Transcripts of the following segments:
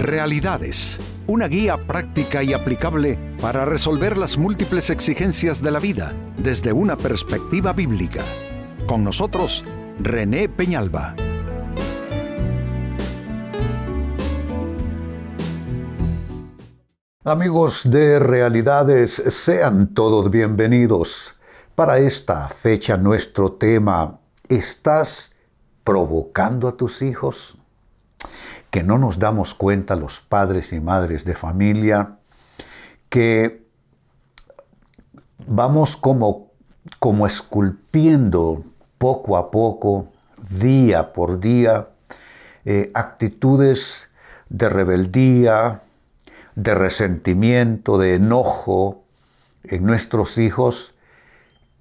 Realidades, una guía práctica y aplicable para resolver las múltiples exigencias de la vida desde una perspectiva bíblica. Con nosotros, René Peñalba. Amigos de Realidades, sean todos bienvenidos. Para esta fecha nuestro tema, ¿estás provocando a tus hijos? Que no nos damos cuenta los padres y madres de familia que vamos como esculpiendo poco a poco, día por día, actitudes de rebeldía, de resentimiento, de enojo en nuestros hijos,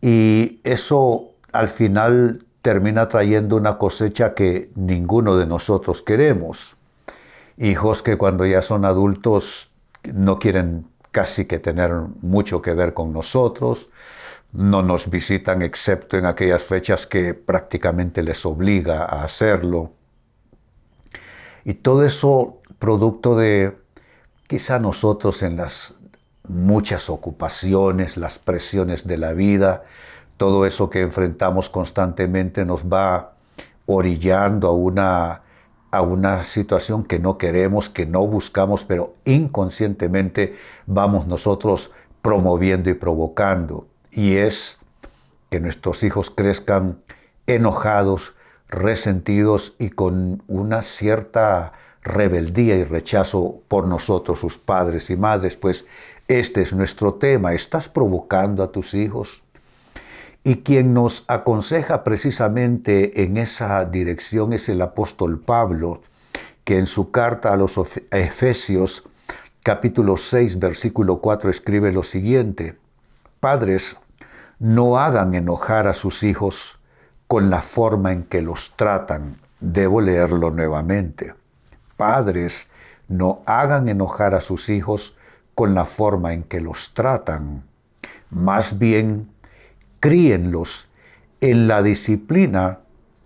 y eso al final termina trayendo una cosecha que ninguno de nosotros queremos. Hijos que cuando ya son adultos no quieren casi que tener mucho que ver con nosotros, no nos visitan excepto en aquellas fechas que prácticamente les obliga a hacerlo. Y todo eso producto de quizá nosotros en las muchas ocupaciones, las presiones de la vida, todo eso que enfrentamos constantemente nos va orillando a una situación que no queremos, que no buscamos, pero inconscientemente vamos nosotros promoviendo y provocando. Y es que nuestros hijos crezcan enojados, resentidos y con una cierta rebeldía y rechazo por nosotros, sus padres y madres. Pues este es nuestro tema. ¿Estás provocando a tus hijos? Y quien nos aconseja precisamente en esa dirección es el apóstol Pablo, que en su carta a los Efesios, capítulo 6, versículo 4, escribe lo siguiente: Padres, no hagan enojar a sus hijos con la forma en que los tratan. Debo leerlo nuevamente. Padres, no hagan enojar a sus hijos con la forma en que los tratan. Más bien, críenlos en la disciplina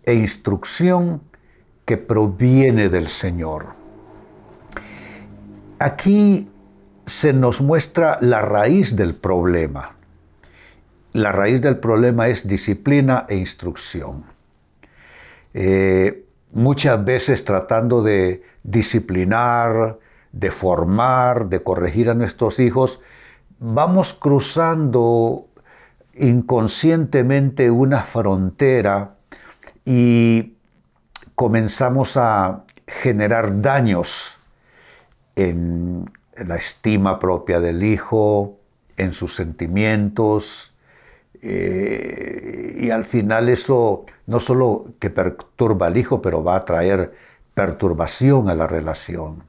e instrucción que proviene del Señor. Aquí se nos muestra la raíz del problema. La raíz del problema es disciplina e instrucción. Muchas veces tratando de disciplinar, de formar, de corregir a nuestros hijos, vamos cruzando inconscientemente una frontera y comenzamos a generar daños en la estima propia del hijo, en sus sentimientos, y al final eso no solo que perturba al hijo, pero va a traer perturbación a la relación.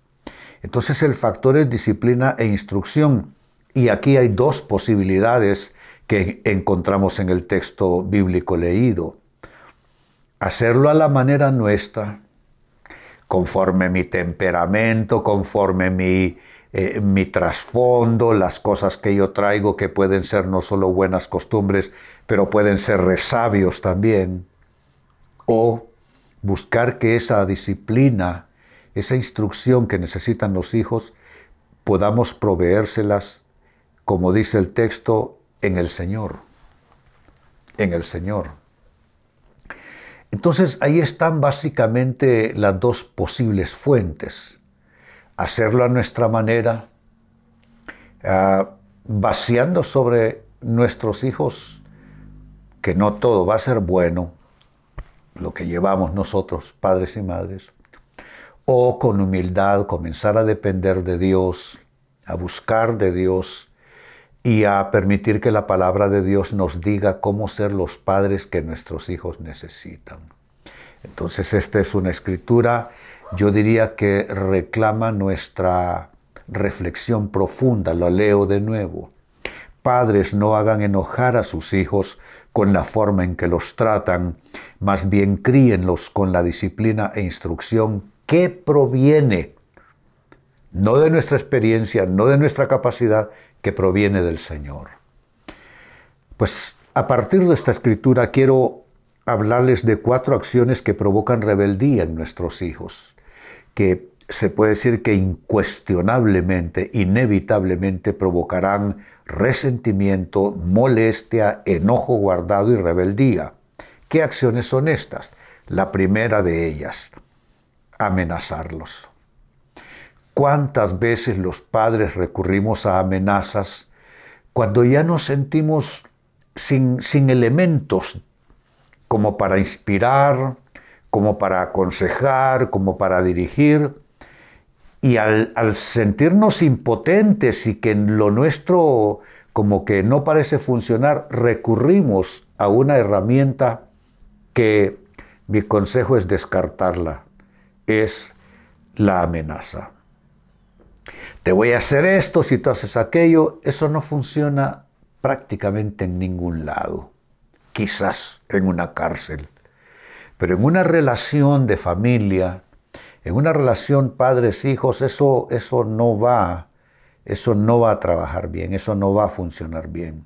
Entonces el factor es disciplina e instrucción, y aquí hay dos posibilidades que encontramos en el texto bíblico leído. Hacerlo a la manera nuestra, conforme mi temperamento, conforme mi trasfondo, las cosas que yo traigo, que pueden ser no solo buenas costumbres, pero pueden ser resabios también. O buscar que esa disciplina, esa instrucción que necesitan los hijos, podamos proveérselas, como dice el texto, en el Señor. En el Señor. Entonces ahí están básicamente las dos posibles fuentes. Hacerlo a nuestra manera, vaciando sobre nuestros hijos que no todo va a ser bueno, lo que llevamos nosotros, padres y madres, o con humildad comenzar a depender de Dios, a buscar de Dios y a permitir que la palabra de Dios nos diga cómo ser los padres que nuestros hijos necesitan. Entonces esta es una escritura, yo diría que reclama nuestra reflexión profunda. Lo leo de nuevo. Padres, no hagan enojar a sus hijos con la forma en que los tratan, más bien críenlos con la disciplina e instrucción que proviene, no de nuestra experiencia, no de nuestra capacidad, que proviene del Señor. Pues a partir de esta escritura quiero hablarles de 4 acciones que provocan rebeldía en nuestros hijos, que se puede decir que incuestionablemente, inevitablemente provocarán resentimiento, molestia, enojo guardado y rebeldía. ¿Qué acciones son estas? La primera de ellas, amenazarlos. ¿Cuántas veces los padres recurrimos a amenazas cuando ya nos sentimos sin elementos como para inspirar, como para aconsejar, como para dirigir? Y al sentirnos impotentes y que lo nuestro como que no parece funcionar, recurrimos a una herramienta que mi consejo es descartarla. Es la amenaza. Te voy a hacer esto si tú haces aquello. Eso no funciona prácticamente en ningún lado. Quizás en una cárcel. Pero en una relación de familia, en una relación padres-hijos, eso no va a trabajar bien, eso no va a funcionar bien.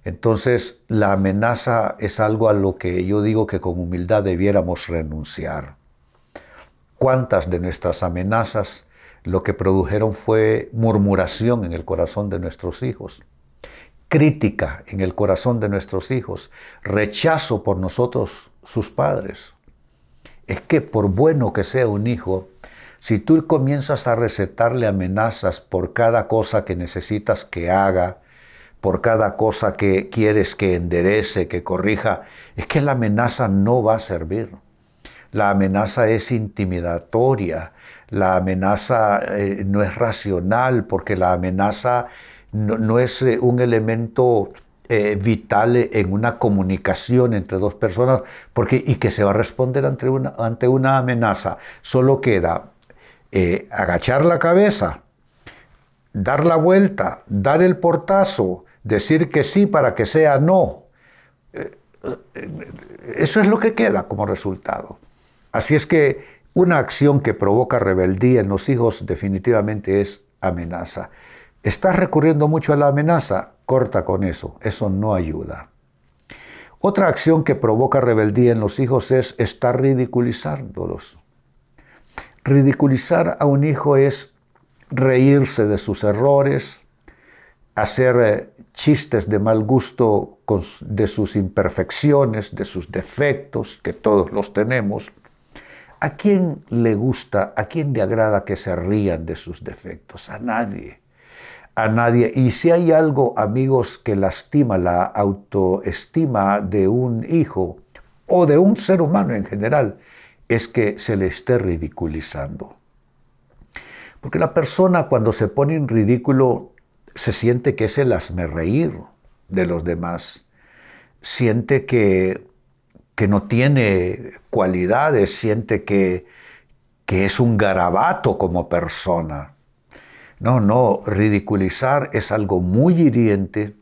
Entonces, la amenaza es algo a lo que yo digo que con humildad debiéramos renunciar. ¿Cuántas de nuestras amenazas lo que produjeron fue murmuración en el corazón de nuestros hijos? Crítica en el corazón de nuestros hijos, rechazo por nosotros, sus padres. Es que por bueno que sea un hijo, si tú comienzas a recetarle amenazas por cada cosa que necesitas que haga, por cada cosa que quieres que enderece, que corrija, es que la amenaza no va a servir. La amenaza es intimidatoria, la amenaza no es racional, porque la amenaza no es un elemento vital en una comunicación entre dos personas, y que se va a responder ante una amenaza. Solo queda agachar la cabeza, dar la vuelta, dar el portazo, decir que sí para que sea no. Eso es lo que queda como resultado. Así es que una acción que provoca rebeldía en los hijos definitivamente es amenaza. ¿Estás recurriendo mucho a la amenaza? Corta con eso, eso no ayuda. Otra acción que provoca rebeldía en los hijos es estar ridiculizándolos. Ridiculizar a un hijo es reírse de sus errores, hacer chistes de mal gusto de sus imperfecciones, de sus defectos, que todos los tenemos. ¿A quién le gusta, a quién le agrada que se rían de sus defectos? A nadie. A nadie. Y si hay algo, amigos, que lastima la autoestima de un hijo o de un ser humano en general, es que se le esté ridiculizando. Porque la persona cuando se pone en ridículo se siente que es el hazmerreír de los demás. Siente que no tiene cualidades, siente que es un garabato como persona. No, ridiculizar es algo muy hiriente,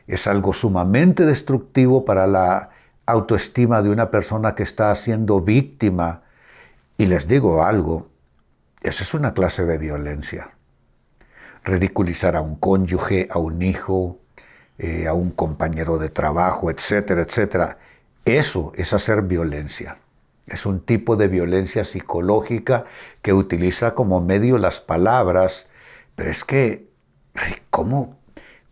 es algo sumamente destructivo para la autoestima de una persona que está siendo víctima. Y les digo algo, esa es una clase de violencia. Ridiculizar a un cónyuge, a un hijo, a un compañero de trabajo, etcétera, etcétera. Eso es hacer violencia. Es un tipo de violencia psicológica que utiliza como medio las palabras. Pero es que, ¿cómo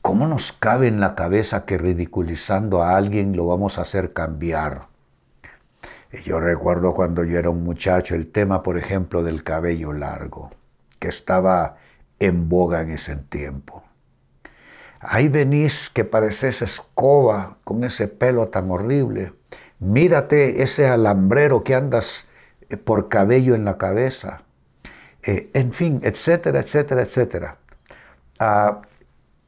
nos cabe en la cabeza que ridiculizando a alguien lo vamos a hacer cambiar? Yo recuerdo cuando yo era un muchacho el tema, por ejemplo, del cabello largo, que estaba en boga en ese tiempo. Ahí venís que pareces escoba con ese pelo tan horrible. Mírate ese alambrero que andas por cabello en la cabeza. En fin, etcétera, etcétera, etcétera.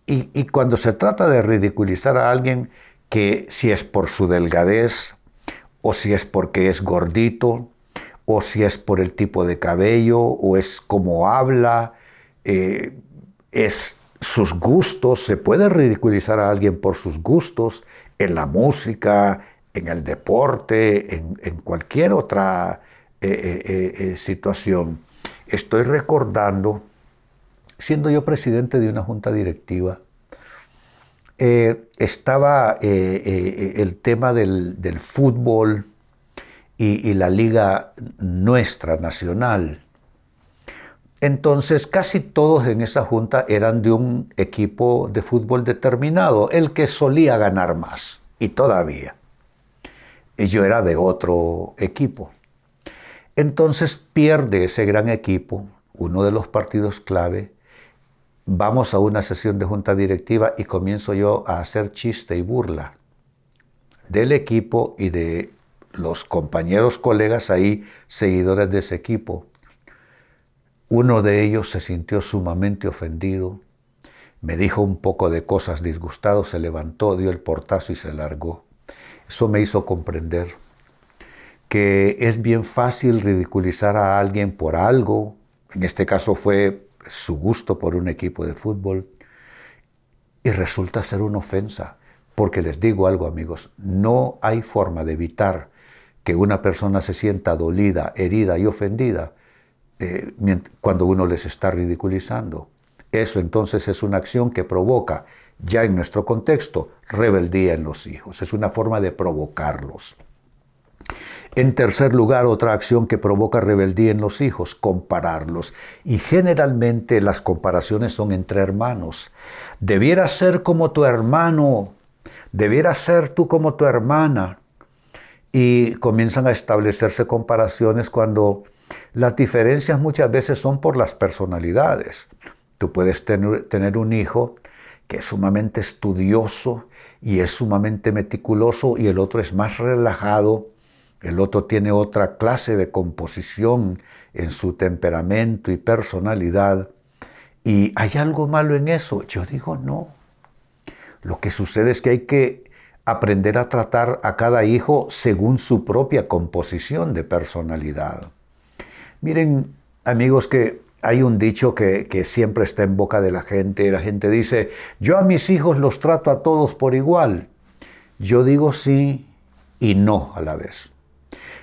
Y cuando se trata de ridiculizar a alguien, que si es por su delgadez, o si es porque es gordito, o si es por el tipo de cabello, o es como habla, es sus gustos, se puede ridiculizar a alguien por sus gustos en la música, en el deporte, en cualquier otra situación. Estoy recordando, siendo yo presidente de una junta directiva, estaba el tema del fútbol y la liga nuestra nacional. Entonces casi todos en esa junta eran de un equipo de fútbol determinado, el que solía ganar más, y todavía. Y yo era de otro equipo. Entonces pierde ese gran equipo, uno de los partidos clave. Vamos a una sesión de junta directiva y comienzo yo a hacer chiste y burla del equipo y de los compañeros, colegas ahí, seguidores de ese equipo. Uno de ellos se sintió sumamente ofendido, me dijo un poco de cosas disgustado, se levantó, dio el portazo y se largó. Eso me hizo comprender que es bien fácil ridiculizar a alguien por algo. En este caso fue su gusto por un equipo de fútbol, y resulta ser una ofensa. Porque les digo algo, amigos, no hay forma de evitar que una persona se sienta dolida, herida y ofendida cuando uno les está ridiculizando. Eso entonces es una acción que provoca, ya en nuestro contexto, rebeldía en los hijos. Es una forma de provocarlos. En tercer lugar, otra acción que provoca rebeldía en los hijos, compararlos. Y generalmente las comparaciones son entre hermanos. Debieras ser como tu hermano, debieras ser tú como tu hermana. Y comienzan a establecerse comparaciones cuando las diferencias muchas veces son por las personalidades. Tú puedes tener un hijo que es sumamente estudioso y es sumamente meticuloso, y el otro es más relajado. El otro tiene otra clase de composición en su temperamento y personalidad. ¿Y hay algo malo en eso? Yo digo no. Lo que sucede es que hay que aprender a tratar a cada hijo según su propia composición de personalidad. Miren, amigos, que hay un dicho que siempre está en boca de la gente. La gente dice, yo a mis hijos los trato a todos por igual. Yo digo sí y no a la vez.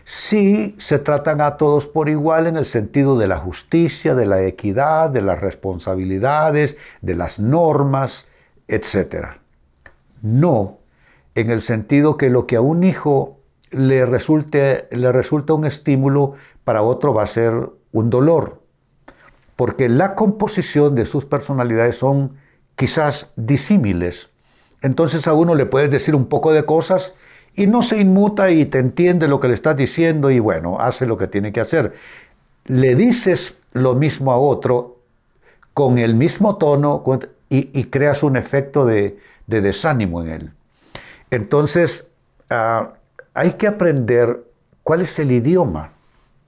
Sí se tratan a todos por igual en el sentido de la justicia, de la equidad, de las responsabilidades, de las normas, etc. No en el sentido que lo que a un hijo le resulta un estímulo, para otro va a ser un dolor. Porque la composición de sus personalidades son quizás disímiles. Entonces a uno le puedes decir un poco de cosas y no se inmuta y te entiende lo que le estás diciendo y bueno, hace lo que tiene que hacer. Le dices lo mismo a otro con el mismo tono y creas un efecto de desánimo en él. Entonces, hay que aprender cuál es el idioma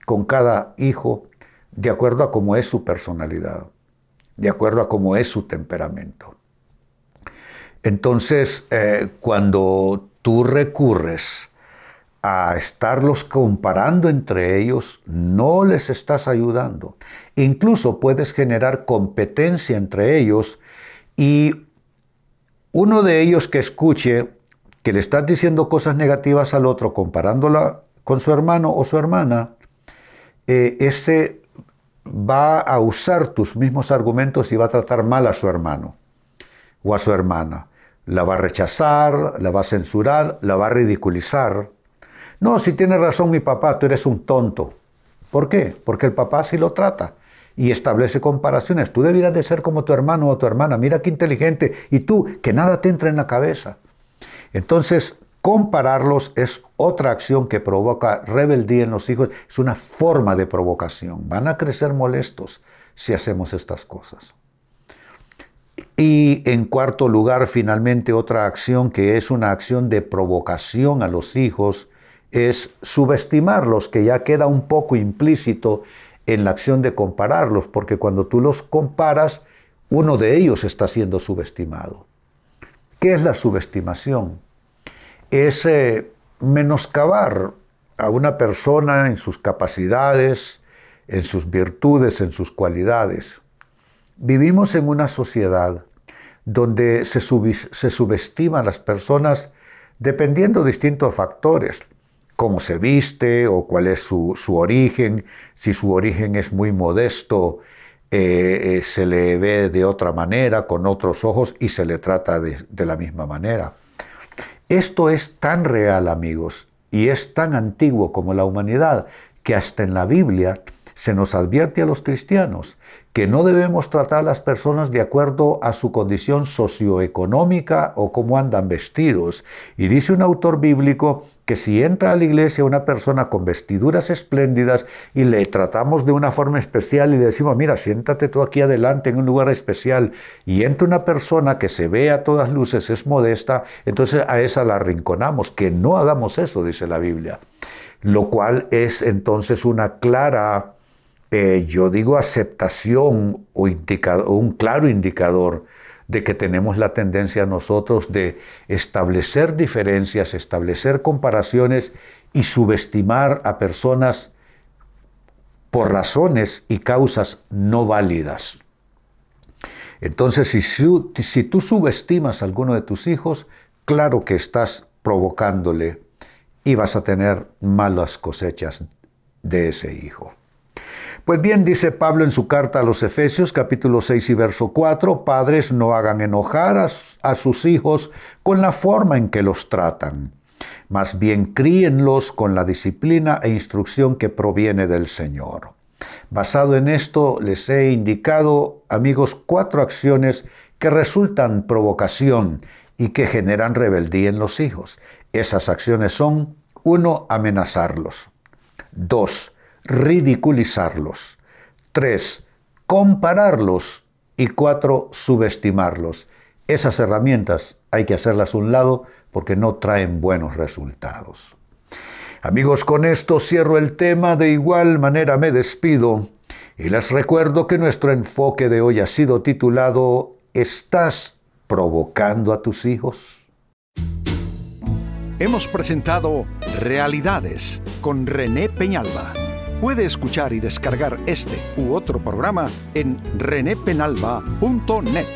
con cada hijo de acuerdo a cómo es su personalidad, de acuerdo a cómo es su temperamento. Entonces, cuando tú recurres a estarlos comparando entre ellos, no les estás ayudando. Incluso puedes generar competencia entre ellos y uno de ellos que escuche que le estás diciendo cosas negativas al otro comparándola con su hermano o su hermana, ese va a usar tus mismos argumentos y va a tratar mal a su hermano o a su hermana. La va a rechazar, la va a censurar, la va a ridiculizar. No, si tienes razón mi papá, tú eres un tonto. ¿Por qué? Porque el papá así lo trata y establece comparaciones. Tú debieras de ser como tu hermano o tu hermana. Mira qué inteligente. Y tú, que nada te entra en la cabeza. Entonces, compararlos es otra acción que provoca rebeldía en los hijos. Es una forma de provocación. Van a crecer molestos si hacemos estas cosas. Y en cuarto lugar, finalmente, otra acción que es una acción de provocación a los hijos es subestimarlos, que ya queda un poco implícito en la acción de compararlos, porque cuando tú los comparas, uno de ellos está siendo subestimado. ¿Qué es la subestimación? Es menoscabar a una persona en sus capacidades, en sus virtudes, en sus cualidades. Vivimos en una sociedad donde se subestiman a las personas dependiendo de distintos factores, cómo se viste o cuál es su origen. Si su origen es muy modesto, se le ve de otra manera, con otros ojos, y se le trata de la misma manera. Esto es tan real, amigos, y es tan antiguo como la humanidad, que hasta en la Biblia se nos advierte a los cristianos que no debemos tratar a las personas de acuerdo a su condición socioeconómica o cómo andan vestidos. Y dice un autor bíblico que si entra a la iglesia una persona con vestiduras espléndidas y le tratamos de una forma especial y le decimos, mira, siéntate tú aquí adelante en un lugar especial, y entra una persona que se ve a todas luces, es modesta, entonces a esa la arrinconamos. Que no hagamos eso, dice la Biblia. Lo cual es entonces una clara, aceptación o un claro indicador de que tenemos la tendencia nosotros de establecer diferencias, establecer comparaciones y subestimar a personas por razones y causas no válidas. Entonces, si tú subestimas a alguno de tus hijos, claro que estás provocándole y vas a tener malas cosechas de ese hijo. Pues bien, dice Pablo en su carta a los Efesios, capítulo 6 y verso 4, padres, no hagan enojar a sus hijos con la forma en que los tratan. Más bien críenlos con la disciplina e instrucción que proviene del Señor. Basado en esto, les he indicado, amigos, 4 acciones que resultan provocación y que generan rebeldía en los hijos. Esas acciones son: 1. Amenazarlos. 2. Ridiculizarlos. 3. Compararlos. Y 4. Subestimarlos. Esas herramientas hay que hacerlas a un lado porque no traen buenos resultados. Amigos, con esto cierro el tema. De igual manera me despido y les recuerdo que nuestro enfoque de hoy ha sido titulado ¿Estás provocando a tus hijos? Hemos presentado Realidades con René Peñalba. Puede escuchar y descargar este u otro programa en renépenalba.net.